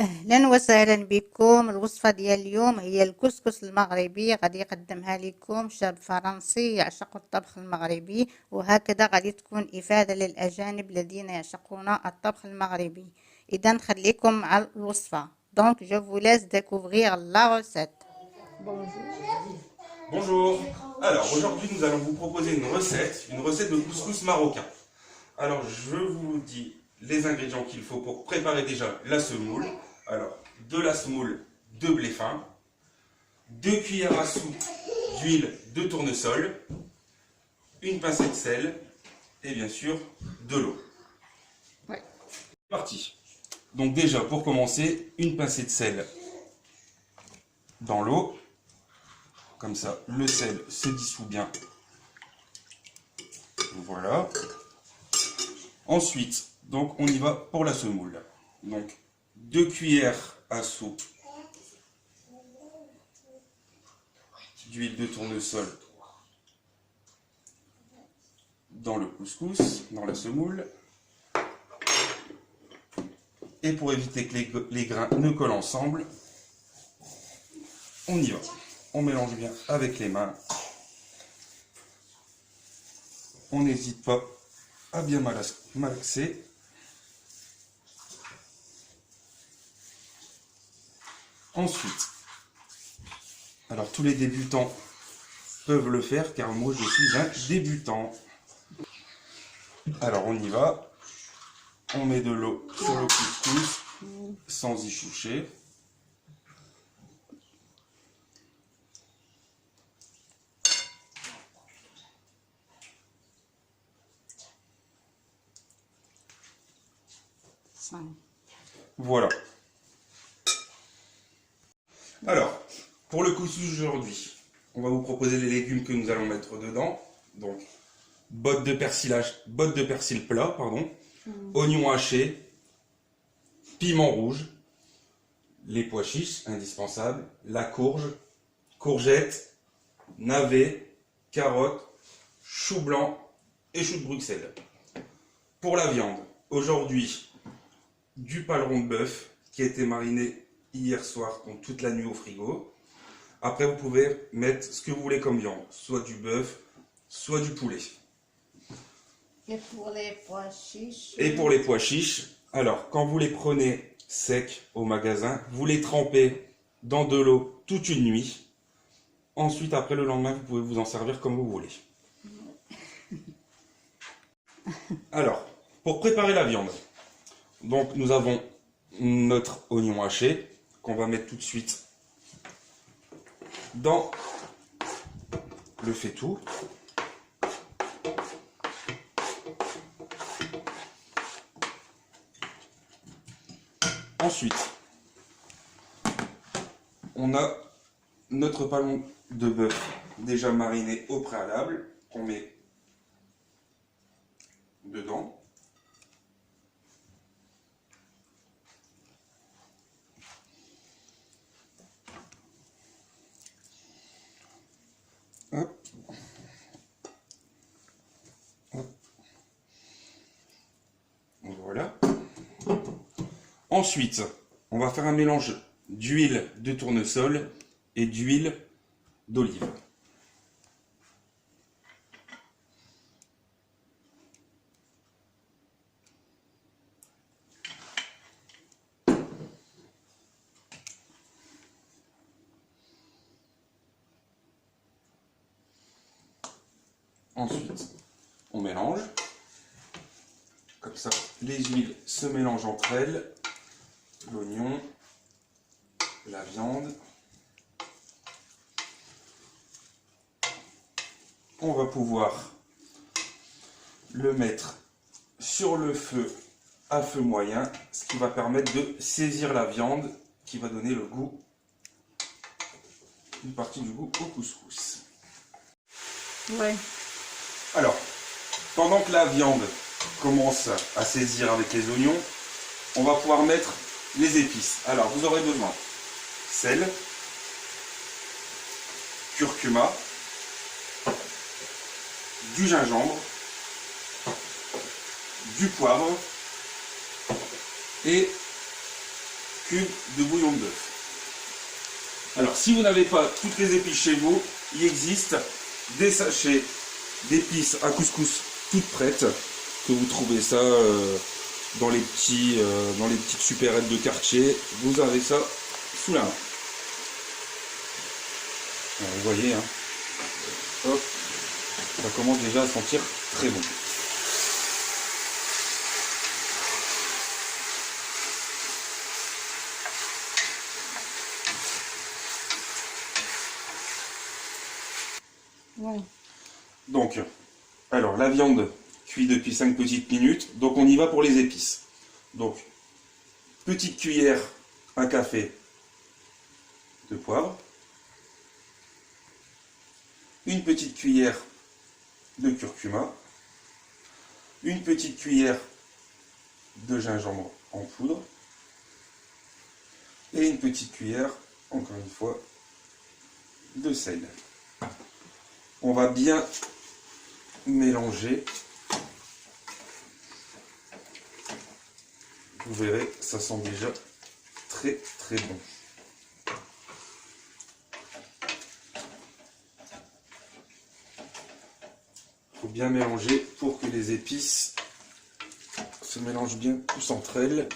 أهلا وسهلا بكم. الوصفة ديال اليوم هي الكسكس المغربي، غادي يقدمها لكم شاب فرنسي يعشق الطبخ المغربي، وهكذا غادي تكون إفادة للأجانب الذين يعشقون الطبخ المغربي. إذا خليكم مع الوصفة. Donc je vous laisse découvrir la recette. Bonjour. Alors aujourd'hui nous allons vous proposer une recette de couscous marocain. Alors je vous dis les ingrédients qu'il faut pour préparer déjà la semoule. Alors de la semoule de blé fin, 2 cuillères à soupe d'huile de tournesol, une pincée de sel et bien sûr de l'eau. Ouais. C'est parti. Donc déjà pour commencer, une pincée de sel dans l'eau. Comme ça, le sel se dissout bien. Voilà. Ensuite, donc on y va pour la semoule. Donc 2 cuillères à soupe d'huile de tournesol dans le couscous, dans la semoule. Et pour éviter que les grains ne collent ensemble, on y va. On mélange bien avec les mains. On n'hésite pas à bien malaxer. Ensuite, alors tous les débutants peuvent le faire car moi je suis un débutant. Alors on y va. On met de l'eau sur le couscous sans y toucher. Voilà. Alors, pour le couscous aujourd'hui, on va vous proposer les légumes que nous allons mettre dedans. Donc, bottes de persil plat, pardon, oignons hachés, piment rouge, les pois chiches, indispensables, la courge, courgettes, navets, carottes, chou blanc et chou de Bruxelles. Pour la viande, aujourd'hui, du paleron de bœuf qui a été mariné hier soir, donc toute la nuit au frigo. Après, vous pouvez mettre ce que vous voulez comme viande, soit du bœuf, soit du poulet. Et pour les pois chiches? Et pour les pois chiches, alors quand vous les prenez secs au magasin, vous les trempez dans de l'eau toute une nuit. Ensuite, après le lendemain, vous pouvez vous en servir comme vous voulez. Alors, pour préparer la viande, donc nous avons notre oignon haché qu'on va mettre tout de suite dans le faitout. Ensuite, on a notre paleron de bœuf déjà mariné au préalable qu'on met dedans. Hop. Hop. Voilà. Ensuite, on va faire un mélange d'huile de tournesol et d'huile d'olive. Ensuite, on mélange. Comme ça, les huiles se mélangent entre elles. L'oignon, la viande. On va pouvoir le mettre sur le feu à feu moyen, ce qui va permettre de saisir la viande, qui va donner le goût, une partie du goût au couscous. Ouais. Alors, pendant que la viande commence à saisir avec les oignons, on va pouvoir mettre les épices. Alors, vous aurez besoin sel, curcuma, du gingembre, du poivre et cubes de bouillon de bœuf. Alors, si vous n'avez pas toutes les épices chez vous, il existe des sachets d'épices à couscous toutes prêtes, que vous trouvez ça dans les petites supérettes de quartier. Vous avez ça sous la main. Alors, vous voyez, hein, hop, ça commence déjà à sentir très bon. Ouais. Donc, alors la viande cuit depuis 5 petites minutes, donc on y va pour les épices. Donc, petite cuillère à café de poivre, une petite cuillère de curcuma, une petite cuillère de gingembre en poudre et une petite cuillère, encore une fois, de sel. On va bien mélanger. Vous verrez, ça sent déjà très très bon. Il faut bien mélanger pour que les épices se mélangent bien tous entre elles.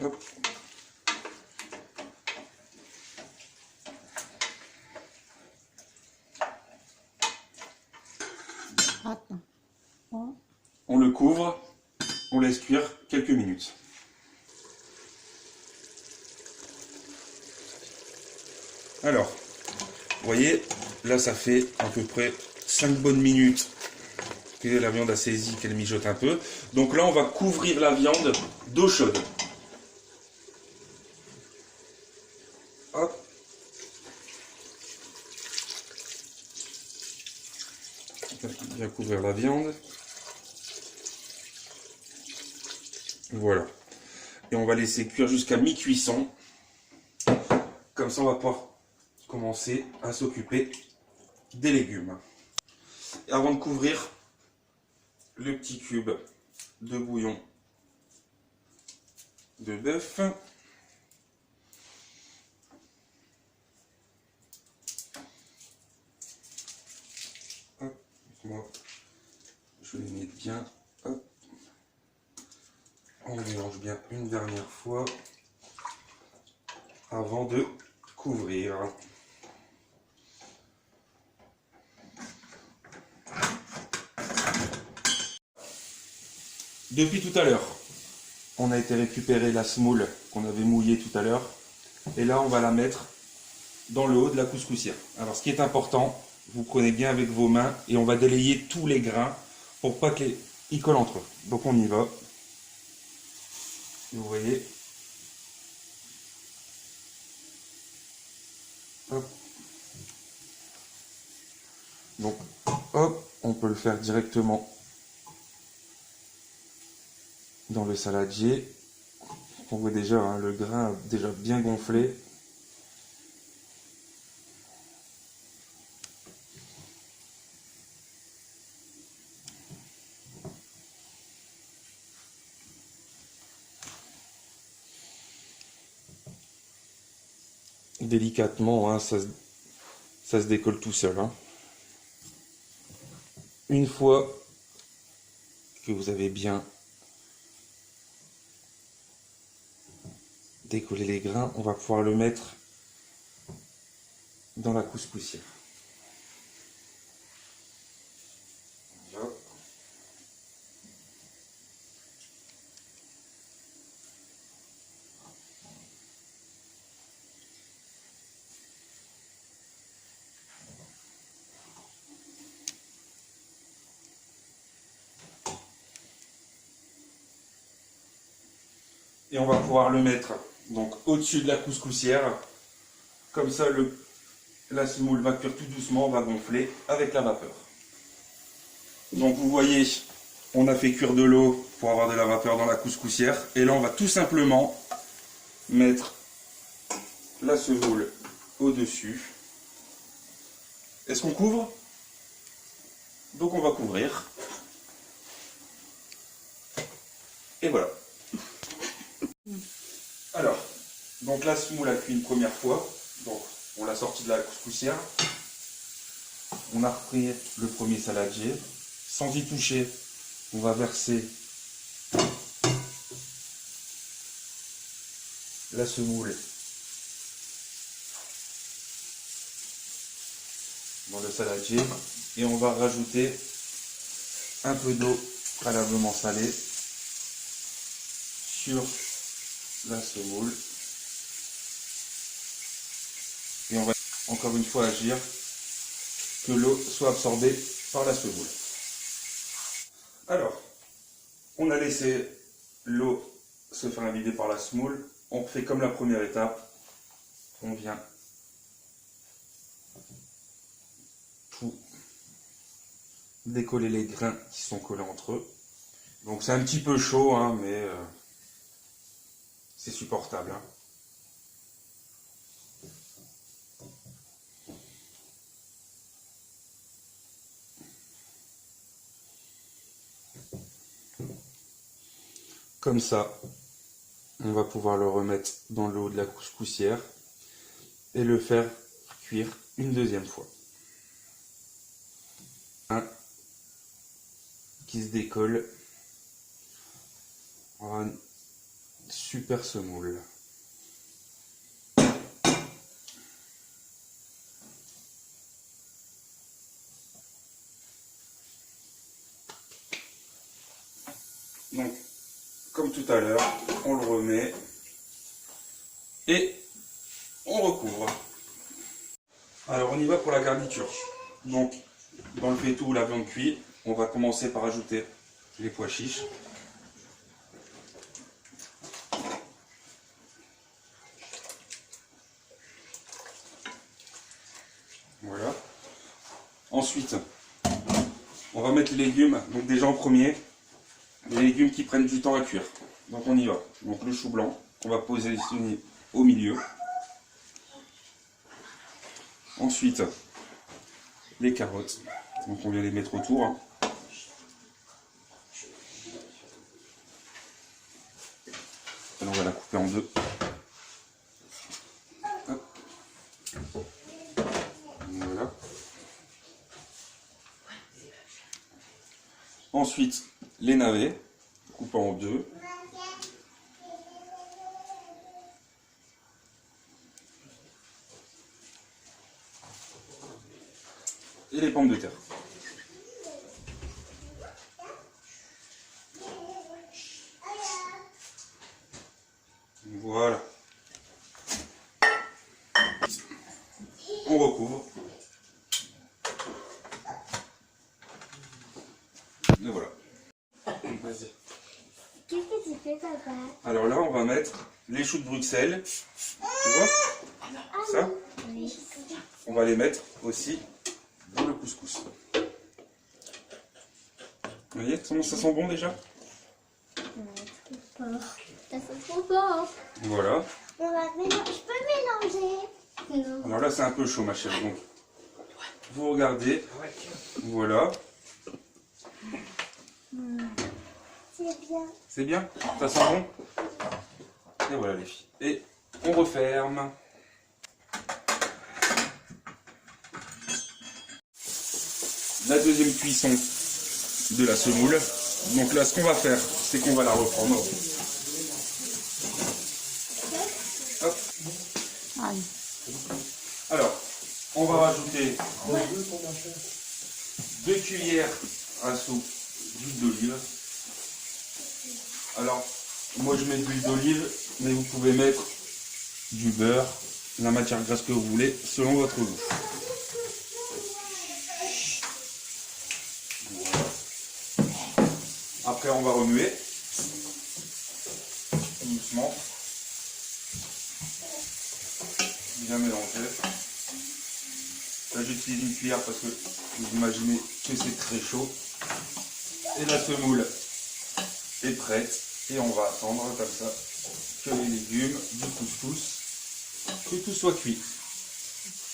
Hop. Attends. Oh. On le couvre, on laisse cuire quelques minutes. Alors, vous voyez, là ça fait à peu près 5 bonnes minutes que la viande a saisi, qu'elle mijote un peu. Donc là, on va couvrir la viande d'eau chaude. Hop. Bien couvrir la viande. Voilà. Et on va laisser cuire jusqu'à mi-cuisson. Comme ça, on va pouvoir commencer à s'occuper des légumes. Et avant de couvrir le petit cube de bouillon de bœuf, hop, moi, je les mets bien. Hop. On mélange bien une dernière fois avant de couvrir. Depuis tout à l'heure, on a été récupérer la semoule qu'on avait mouillée tout à l'heure. Et là, on va la mettre dans le haut de la couscoussière. Alors, ce qui est important, vous prenez bien avec vos mains et on va délayer tous les grains pour pas qu'ils collent entre eux. Donc, on y va. Vous voyez. Hop. Donc, hop, on peut le faire directement dans le saladier. On voit déjà hein, le grain déjà bien gonflé. Délicatement, hein, ça se décolle tout seul. Hein. Une fois que vous avez bien décollé les grains, on va pouvoir le mettre dans la couscoussière. Voilà. Et on va pouvoir le mettre donc au-dessus de la couscoussière. Comme ça, la semoule va cuire tout doucement, va gonfler avec la vapeur. Donc vous voyez, on a fait cuire de l'eau pour avoir de la vapeur dans la couscoussière. Et là, on va tout simplement mettre la semoule au-dessus. Est-ce qu'on couvre? Donc on va couvrir. Et voilà. Alors, donc la semoule a cuit une première fois. Donc, on l'a sorti de la couscoussière. On a repris le premier saladier. Sans y toucher, on va verser la semoule dans le saladier et on va rajouter un peu d'eau préalablement salée sur la semoule et on va encore une fois agir que l'eau soit absorbée par la semoule. Alors, on a laissé l'eau se faire imbiber par la semoule. On fait comme la première étape. On vient tout décoller les grains qui sont collés entre eux. Donc c'est un petit peu chaud, hein, mais c'est supportable. Hein. Comme ça, on va pouvoir le remettre dans l'eau de la couscoussière et le faire cuire une deuxième fois. Un qui se décolle. On aura une super semoule. Donc, comme tout à l'heure, on le remet et on recouvre. Alors on y va pour la garniture. Donc dans le faitout ou la viande cuite, on va commencer par ajouter les pois chiches. Voilà. Ensuite, on va mettre les légumes, donc déjà en premier, les légumes qui prennent du temps à cuire. Donc on y va. Donc le chou blanc, on va positionner au milieu. Ensuite, les carottes, donc on vient les mettre autour. Hein. Alors on va la couper en deux. Hop. Voilà. Ensuite, les navets, coupés en deux. Et les pommes de terre. Voilà. On recouvre. Et voilà. Vas-y. Qu'est-ce que tu fais, papa? Alors là, on va mettre les choux de Bruxelles. Tu vois ça? Oui. On va les mettre aussi dans le couscous. Vous voyez comment ça sent bon déjà? Trop fort. Ça sent trop fort. Voilà. On va mélanger. Je peux mélanger? Non. Alors là, c'est un peu chaud, ma chérie. Donc, vous regardez. Voilà. C'est bien. C'est bien? Ça sent bon? Et voilà les filles. Et on referme. La deuxième cuisson de la semoule. Donc là, ce qu'on va faire, c'est qu'on va la reprendre. Hop. Allez. Alors, on va rajouter 2 cuillères à soupe d'huile d'olive. Alors, moi je mets de l'huile d'olive, mais vous pouvez mettre du beurre, la matière grasse que vous voulez, selon votre goût. Voilà. Après, on va remuer doucement, bien mélanger. Là, j'utilise une cuillère parce que vous imaginez que c'est très chaud. Et la semoule est prête. Et on va attendre comme ça que les légumes, du couscous, que tout soit cuit.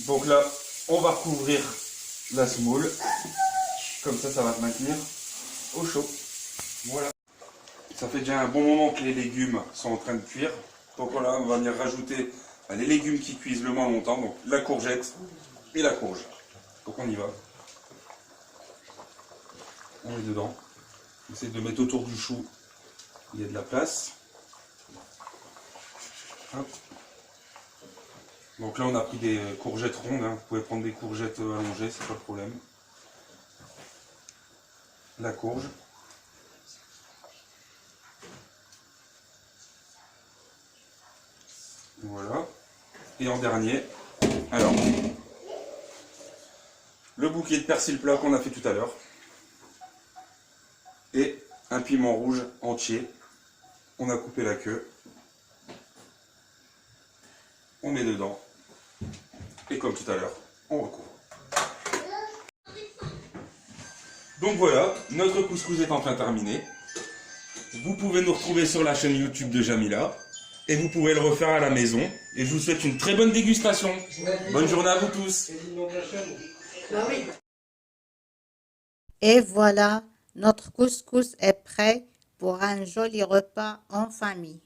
Donc là, on va recouvrir la semoule. Comme ça, ça va se maintenir au chaud. Voilà. Ça fait déjà un bon moment que les légumes sont en train de cuire. Donc voilà, on va venir rajouter les légumes qui cuisent le moins longtemps. Donc la courgette et la courge. Donc on y va. On met dedans. On essaie de mettre autour du chou. Il y a de la place. Hop. Donc là on a pris des courgettes rondes. Hein. Vous pouvez prendre des courgettes allongées, c'est pas le problème. La courge. Voilà. Et en dernier, alors, le bouquet de persil plat qu'on a fait tout à l'heure. Et un piment rouge entier. On a coupé la queue. On met dedans. Et comme tout à l'heure, on recouvre. Donc voilà, notre couscous est enfin terminé. Vous pouvez nous retrouver sur la chaîne YouTube de Jamila. Et vous pouvez le refaire à la maison. Et je vous souhaite une très bonne dégustation. Bonne journée à vous tous. Et voilà, notre couscous est prêt pour un joli repas en famille.